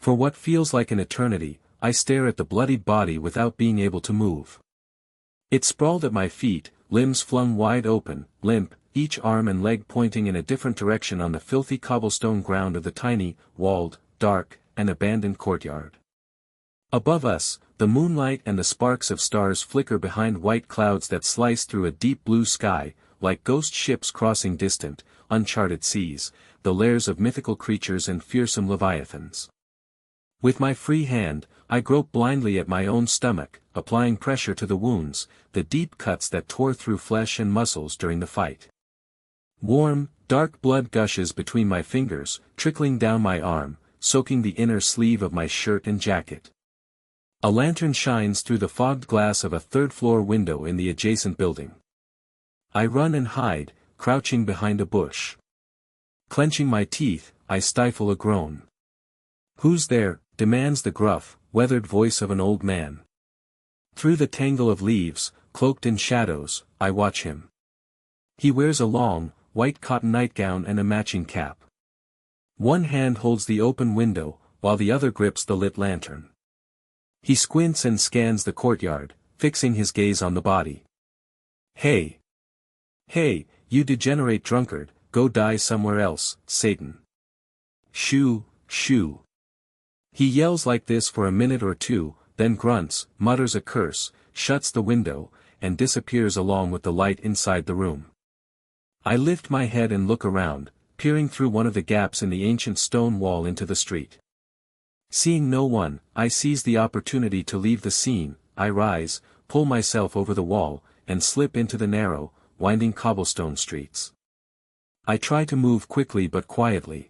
For what feels like an eternity, I stare at the bloodied body without being able to move. It sprawled at my feet, limbs flung wide open, limp, each arm and leg pointing in a different direction on the filthy cobblestone ground of the tiny, walled, dark, and abandoned courtyard. Above us, the moonlight and the sparks of stars flicker behind white clouds that slice through a deep blue sky, like ghost ships crossing distant, uncharted seas, the lairs of mythical creatures and fearsome leviathans. With my free hand, I grope blindly at my own stomach, applying pressure to the wounds, the deep cuts that tore through flesh and muscles during the fight. Warm, dark blood gushes between my fingers, trickling down my arm, soaking the inner sleeve of my shirt and jacket. A lantern shines through the fogged glass of a third-floor window in the adjacent building. I run and hide, crouching behind a bush. Clenching my teeth, I stifle a groan. "Who's there?" demands the gruff, weathered voice of an old man. Through the tangle of leaves, cloaked in shadows, I watch him. He wears a long, white cotton nightgown and a matching cap. One hand holds the open window, while the other grips the lit lantern. He squints and scans the courtyard, fixing his gaze on the body. "Hey! Hey, you degenerate drunkard, go die somewhere else, Satan." "Shoo, shoo." He yells like this for a minute or two, then grunts, mutters a curse, shuts the window, and disappears along with the light inside the room. I lift my head and look around, peering through one of the gaps in the ancient stone wall into the street. Seeing no one, I seize the opportunity to leave the scene. I rise, pull myself over the wall, and slip into the narrow, winding cobblestone streets. I try to move quickly but quietly.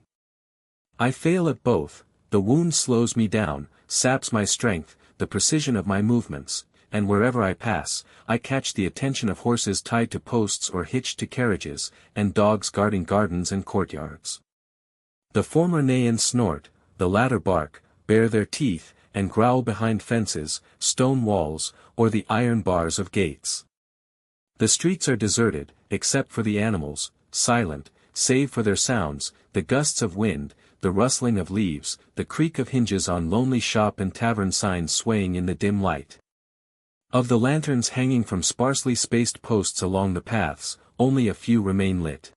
I fail at both. The wound slows me down, saps my strength, the precision of my movements, and wherever I pass, I catch the attention of horses tied to posts or hitched to carriages, and dogs guarding gardens and courtyards. The former neigh and snort, the latter bark, bare their teeth, and growl behind fences, stone walls, or the iron bars of gates. The streets are deserted, except for the animals, silent, save for their sounds, the gusts of wind, the rustling of leaves, the creak of hinges on lonely shop and tavern signs swaying in the dim light. Of the lanterns hanging from sparsely spaced posts along the paths, only a few remain lit.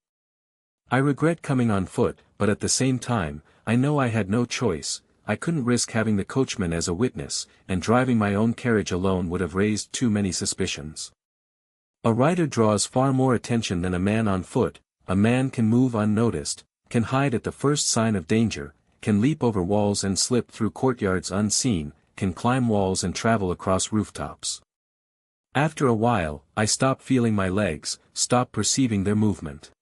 I regret coming on foot, but at the same time, I know I had no choice. I couldn't risk having the coachman as a witness, and driving my own carriage alone would have raised too many suspicions. A rider draws far more attention than a man on foot. A man can move unnoticed, can hide at the first sign of danger, can leap over walls and slip through courtyards unseen, can climb walls and travel across rooftops. After a while, I stop feeling my legs, stop perceiving their movement.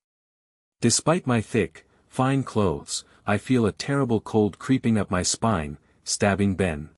Despite my thick, fine clothes, I feel a terrible cold creeping up my spine, stabbing Ben.